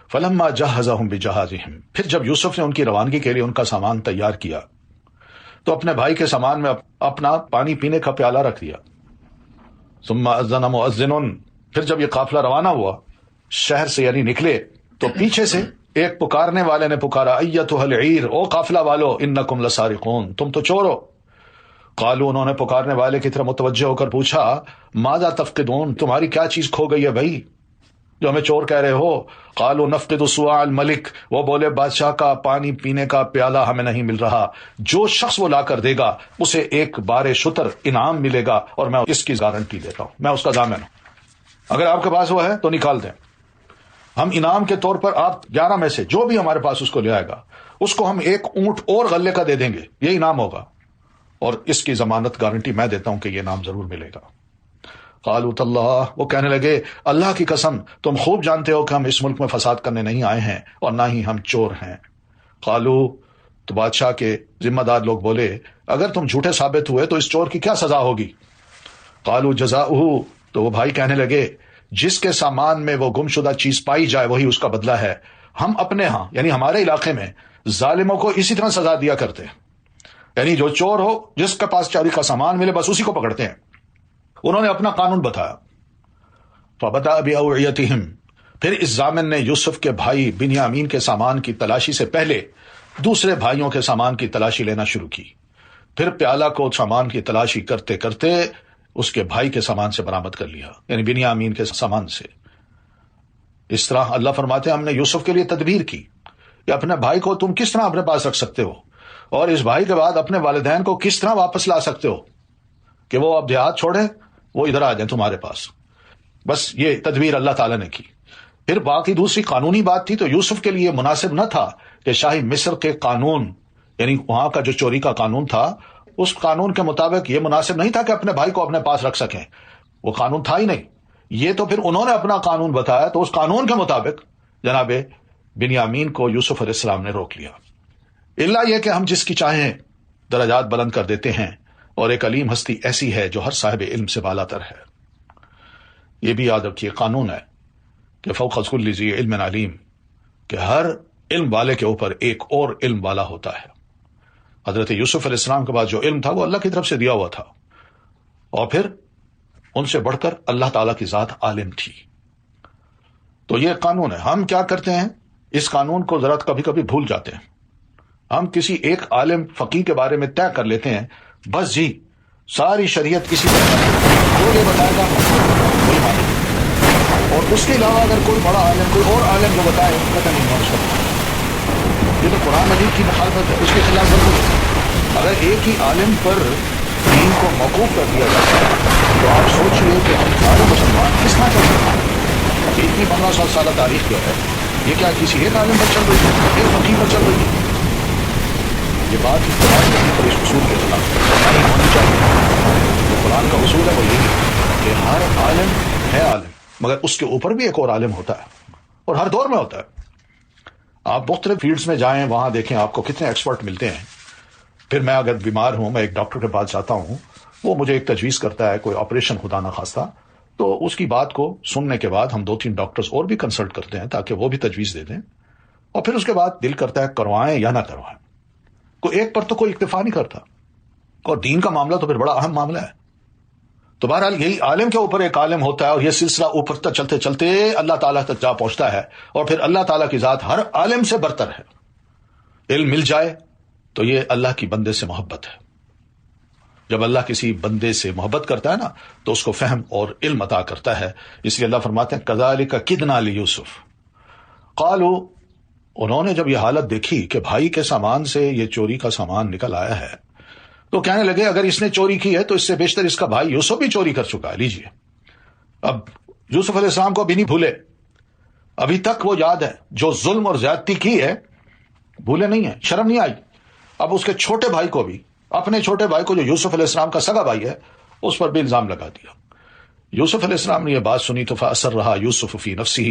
فلما جہزہم بجہازہم، پھر جب یوسف نے ان کی روانگی کے لیے ان کا سامان تیار کیا تو اپنے بھائی کے سامان میں اپنا پانی پینے کا پیالہ رکھ دیا۔ ثم اذن مؤذن، پھر جب یہ قافلہ روانہ ہوا شہر سے یعنی نکلے تو پیچھے سے ایک پکارنے والے نے پکارا، ایتھا العیر، او قافلہ والو، انکم لسارقون، تم تو چور ہو۔ قالوا، انہوں نے پکارنے والے کی طرف متوجہ ہو کر پوچھا، ماذا تفقدون، تمہاری کیا چیز کھو گئی ہے بھائی جو ہمیں چور کہہ رہے ہو؟ قالوا نفقد صواع الملک، وہ بولے بادشاہ کا پانی پینے کا پیالہ ہمیں نہیں مل رہا، جو شخص وہ لا کر دے گا اسے ایک بار شتر انعام ملے گا اور میں اس کی گارنٹی دیتا ہوں، میں اس کا ضامن ہوں، اگر آپ کے پاس وہ ہے تو نکال دیں، ہم انعام کے طور پر آپ 11 میں سے جو بھی ہمارے پاس اس کو لے آئے گا اس کو ہم ایک اونٹ اور غلے کا دے دیں گے، یہ انعام ہوگا، اور اس کی ضمانت گارنٹی میں دیتا ہوں کہ یہ انعام ضرور ملے گا۔ قالوا تاللہ، وہ کہنے لگے اللہ کی قسم تم خوب جانتے ہو کہ ہم اس ملک میں فساد کرنے نہیں آئے ہیں اور نہ ہی ہم چور ہیں۔ قالوا، تو بادشاہ کے ذمہ دار لوگ بولے اگر تم جھوٹے ثابت ہوئے تو اس چور کی کیا سزا ہوگی؟ قالوا جزاؤہ، تو وہ بھائی کہنے لگے جس کے سامان میں وہ گمشدہ چیز پائی جائے وہی اس کا بدلہ ہے، ہم اپنے ہاں یعنی ہمارے علاقے میں ظالموں کو اسی طرح سزا دیا کرتے ہیں، یعنی جو چور ہو جس کے پاس چوری کا سامان ملے بس اسی کو پکڑتے ہیں۔ انہوں نے اپنا قانون بتایا۔ فبدأ بأوعیتہم، پھر اس ضامن نے یوسف کے بھائی بنیامین کے سامان کی تلاشی سے پہلے دوسرے بھائیوں کے سامان کی تلاشی لینا شروع کی، پھر پیالہ کو سامان کی تلاشی کرتے کرتے اس کے بھائی کے سامان سے برآمد کر لیا، یعنی بنیامین کے سامان سے۔ اس طرح اللہ فرماتے ہیں ہم نے یوسف کے لیے تدبیر کی کہ اپنے بھائی کو تم کس طرح اپنے پاس رکھ سکتے ہو اور اس بھائی کے بعد اپنے والدین کو کس طرح واپس لا سکتے ہو کہ وہ اب دیہات چھوڑیں وہ ادھر آ جائیں تمہارے پاس۔ بس یہ تدبیر اللہ تعالیٰ نے کی۔ پھر باقی دوسری قانونی بات تھی تو یوسف کے لیے مناسب نہ تھا کہ شاہی مصر کے قانون یعنی وہاں کا جو چوری کا قانون تھا اس قانون کے مطابق یہ مناسب نہیں تھا کہ اپنے بھائی کو اپنے پاس رکھ سکیں، وہ قانون تھا ہی نہیں۔ یہ تو پھر انہوں نے اپنا قانون بتایا تو اس قانون کے مطابق جناب بنیامین کو یوسف علیہ السلام نے روک لیا۔ اللہ یہ کہ ہم جس کی چاہیں درجات بلند کر دیتے ہیں اور ایک علیم ہستی ایسی ہے جو ہر صاحب علم سے بالا تر ہے۔ یہ بھی یاد رکھیے قانون ہے کہ فوق کل ذی علم علیم، کہ ہر علم والے کے اوپر ایک اور علم والا ہوتا ہے۔ حضرت یوسف علیہ السلام کے بعد جو علم تھا وہ اللہ کی طرف سے دیا ہوا تھا، اور پھر ان سے بڑھ کر اللہ تعالیٰ کی ذات عالم تھی۔ تو یہ قانون ہے۔ ہم کیا کرتے ہیں اس قانون کو ذرا کبھی کبھی بھول جاتے ہیں۔ ہم کسی ایک عالم فقیہ کے بارے میں طے کر لیتے ہیں، بس جی ساری شریعت اسی طرح وہ یہ بتائے گا وہی مانے گا، اور اس کے علاوہ اگر کوئی بڑا عالم کوئی اور عالم جو بتائے پتہ نہیں ہے اس کا۔ یہ تو قرآن مجید کی مخالفت ہے، اس کے خلاف ضرور ہے۔ اگر ایک ہی عالم پر دین کو موقوف کر دیا جاتا ہے تو آپ سوچئے کہ ہم سارے مسلمان کس طرح چل سکتے ہیں کہ اتنی 1500 سالہ تاریخ جو ہے یہ کیا کسی ایک عالم پر چل رہی ہے، ایک فقیر پر چل رہی ہے؟ یہ بات قرآن مجید پر اس اصول کے خلاف نہیں ہونی چاہیے۔ جو قرآن کا اصول ہے وہ یہی ہے کہ ہر عالم ہے عالم، مگر اس کے اوپر بھی ایک اور عالم ہوتا ہے، اور ہر دور میں ہوتا ہے۔ آپ مختلف فیلڈز میں جائیں، وہاں دیکھیں آپ کو کتنے ایکسپرٹ ملتے ہیں۔ پھر میں اگر بیمار ہوں، میں ایک ڈاکٹر کے پاس جاتا ہوں، وہ مجھے ایک تجویز کرتا ہے کوئی آپریشن خدا نخواستہ، تو اس کی بات کو سننے کے بعد ہم 2-3 ڈاکٹرز اور بھی کنسلٹ کرتے ہیں تاکہ وہ بھی تجویز دے دیں، اور پھر اس کے بعد دل کرتا ہے کروائیں یا نہ کروائیں۔ کوئی ایک پر تو کوئی اکتفا نہیں کرتا، اور دین کا معاملہ تو پھر بڑا اہم معاملہ ہے۔ تو بہرحال یہی عالم کے اوپر ایک عالم ہوتا ہے، اور یہ سلسلہ اوپر تک چلتے چلتے اللہ تعالیٰ تک جا پہنچتا ہے، اور پھر اللہ تعالیٰ کی ذات ہر عالم سے برتر ہے۔ علم مل جائے تو یہ اللہ کی بندے سے محبت ہے۔ جب اللہ کسی بندے سے محبت کرتا ہے نا تو اس کو فہم اور علم عطا کرتا ہے۔ اس لیے اللہ فرماتے ہیں کذالک کدنا لیوسف قالوا، انہوں نے جب یہ حالت دیکھی کہ بھائی کے سامان سے یہ چوری کا سامان نکل آیا ہے تو کہنے لگے اگر اس نے چوری کی ہے تو اس سے بیشتر اس کا بھائی یوسف بھی چوری کر چکا ہے۔ لیجئے، اب یوسف علیہ السلام کو ابھی نہیں بھولے، ابھی تک وہ یاد ہے جو ظلم اور زیادتی کی ہے، بھولے نہیں ہیں، شرم نہیں آئی۔ اب اس کے چھوٹے بھائی کو بھی، اپنے چھوٹے بھائی کو جو یوسف علیہ السلام کا سگا بھائی ہے، اس پر بھی الزام لگا دیا۔ یوسف علیہ السلام نے یہ بات سنی تو فأسرها یوسف فی نفسہ،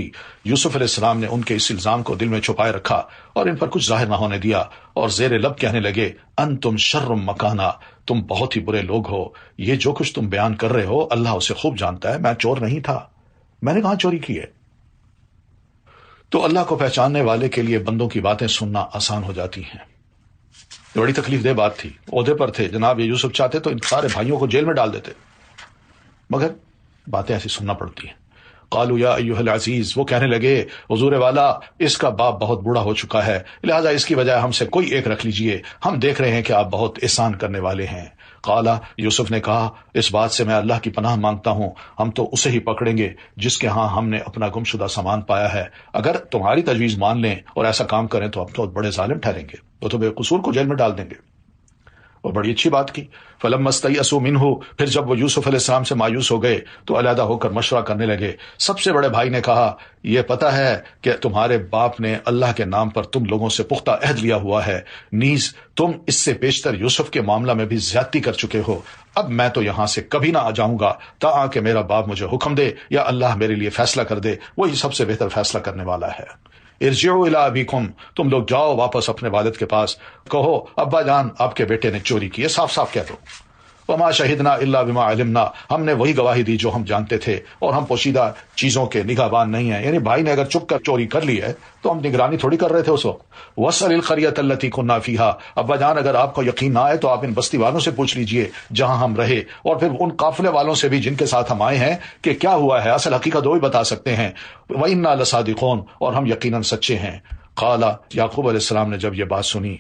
یوسف علیہ السلام نے ان کے اس الزام کو دل میں چھپائے رکھا اور ان پر کچھ ظاہر نہ ہونے دیا، اور زیر لب کہنے لگے انتم شر مکانا، تم بہت ہی برے لوگ ہو، یہ جو کچھ تم بیان کر رہے ہو اللہ اسے خوب جانتا ہے، میں چور نہیں تھا، میں نے کہاں چوری کی ہے۔ تو اللہ کو پہچاننے والے کے لیے بندوں کی باتیں سننا آسان ہو جاتی ہیں۔ یہ بڑی تکلیف دہ بات تھی، عہدے پر تھے جناب، یہ یوسف چاہتے تو ان سارے بھائیوں کو جیل میں ڈال دیتے، مگر باتیں ایسی سننا پڑتی ہیں۔ قالوا یا ایھا العزیز، وہ کہنے لگے حضور والا اس کا باپ بہت بوڑھا ہو چکا ہے، لہذا اس کی بجائے ہم سے کوئی ایک رکھ لیجئے، ہم دیکھ رہے ہیں کہ آپ بہت احسان کرنے والے ہیں۔ قالا، یوسف نے کہا اس بات سے میں اللہ کی پناہ مانگتا ہوں، ہم تو اسے ہی پکڑیں گے جس کے ہاں ہم نے اپنا گمشدہ سامان پایا ہے، اگر تمہاری تجویز مان لیں اور ایسا کام کریں تو ہم تو بڑے ظالم ٹھہریں گے، وہ تو بے قصور کو جیل میں ڈال دیں گے۔ اور بڑی اچھی بات کی، فلما استیئسوا منہ، پھر جب وہ یوسف علیہ السلام سے مایوس ہو گئے تو علیحدہ ہو کر مشورہ کرنے لگے۔ سب سے بڑے بھائی نے کہا یہ پتہ ہے کہ تمہارے باپ نے اللہ کے نام پر تم لوگوں سے پختہ عہد لیا ہوا ہے، نیز تم اس سے بیشتر یوسف کے معاملہ میں بھی زیادتی کر چکے ہو، اب میں تو یہاں سے کبھی نہ جاؤں گا تاکہ میرا باپ مجھے حکم دے یا اللہ میرے لیے فیصلہ کر دے، وہی سب سے بہتر فیصلہ کرنے والا ہے۔ ارجعوا الی ابیکم، تم لوگ جاؤ واپس اپنے والد کے پاس، کہو ابا جان آپ کے بیٹے نے چوری کی ہے، صاف صاف کہہ دو۔ وما شہدنا الا بما علمنا، ہم نے وہی گواہی دی جو ہم جانتے تھے اور ہم پوشیدہ چیزوں کے نگہبان نہیں ہیں، یعنی بھائی نے اگر چپ کر چوری کر لی ہے تو ہم نگرانی تھوڑی کر رہے تھے اس وقت۔ واسأل القریۃ التی کنا فیہا، ابا جان اگر آپ کو یقین نہ آئے تو آپ ان بستی والوں سے پوچھ لیجئے جہاں ہم رہے، اور پھر ان قافلے والوں سے بھی جن کے ساتھ ہم آئے ہیں کہ کیا ہوا ہے، اصل حقیقت وہی بتا سکتے ہیں۔ وإنا لصادقون، اور ہم یقیناً سچے ہیں۔ قال، یعقوب علیہ السلام نے جب یہ بات سنی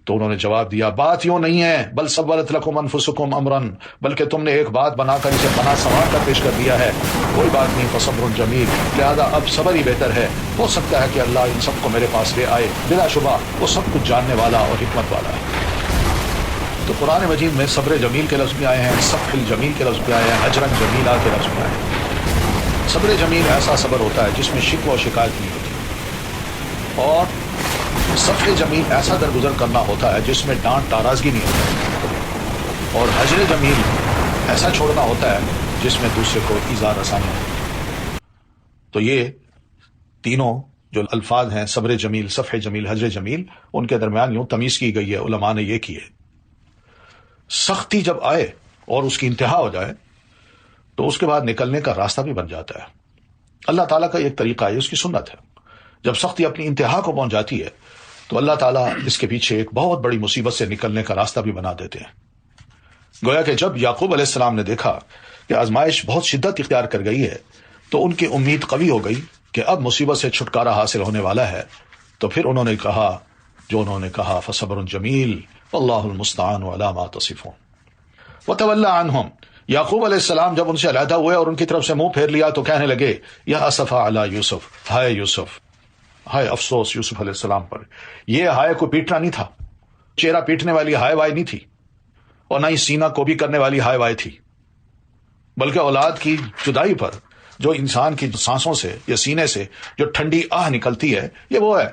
تو انہوں نے جواب دیا بات یوں نہیں ہے، بل سولت لکم انفسکم امرا، بلکہ تم نے ایک بات بنا کر اسے بنا سنوار کر پیش کر دیا ہے، کوئی بات نہیں، فصبر جمیل، لہذا اب صبر ہی بہتر ہے، ہو سکتا ہے کہ اللہ ان سب کو میرے پاس لے آئے، بلا شبہ وہ سب کچھ جاننے والا اور حکمت والا ہے۔ تو قرآن مجید میں صبر جمیل کے لفظ بھی آئے ہیں، صفح الجمیل کے لفظ بھی آئے ہیں، ہجرا جمیلا کے لفظ بھی آئے ہیں۔ صبر جمیل ایسا صبر ہوتا ہے جس میں شکوہ و شکایت نہیں ہوتی، اور صفح جمیل ایسا درگزر کرنا ہوتا ہے جس میں ڈانٹ ناراضگی نہیں ہوتی، اور ہجر جمیل ایسا چھوڑنا ہوتا ہے جس میں دوسرے کو ایذا رسانی ہوتی۔ تو یہ تینوں جو الفاظ ہیں، صبر جمیل، صفح جمیل، ہجر جمیل، ان کے درمیان یوں تمیز کی گئی ہے، علماء نے یہ کی ہے۔ سختی جب آئے اور اس کی انتہا ہو جائے تو اس کے بعد نکلنے کا راستہ بھی بن جاتا ہے۔ اللہ تعالیٰ کا ایک طریقہ ہے، اس کی سنت ہے، جب سختی اپنی انتہا کو پہنچ جاتی ہے تو اللہ تعالیٰ اس کے پیچھے ایک بہت بڑی مصیبت سے نکلنے کا راستہ بھی بنا دیتے ہیں۔ گویا کہ جب یعقوب علیہ السلام نے دیکھا کہ آزمائش بہت شدت اختیار کر گئی ہے تو ان کی امید قوی ہو گئی کہ اب مصیبت سے چھٹکارا حاصل ہونے والا ہے، تو پھر انہوں نے کہا جو انہوں نے کہا، فصبر جمیل واللہ المستعان علی ما تصفون۔ وتولی عنہم، یعقوب علیہ السلام جب ان سے علیحدہ ہوئے اور ان کی طرف سے منہ پھیر لیا تو کہنے لگے یا اسفا علی یوسف، ہائے یوسف، ہائے افسوس یوسف علیہ السلام پر۔ یہ ہائے کو پیٹنا نہیں تھا، چہرہ پیٹنے والی ہائے وائے نہیں تھی، اور نہ ہی سینہ کو بھی کرنے والی ہائے وائے تھی، بلکہ اولاد کی جدائی پر جو انسان کی سانسوں سے یا سینے سے جو ٹھنڈی آہ نکلتی ہے، یہ وہ ہے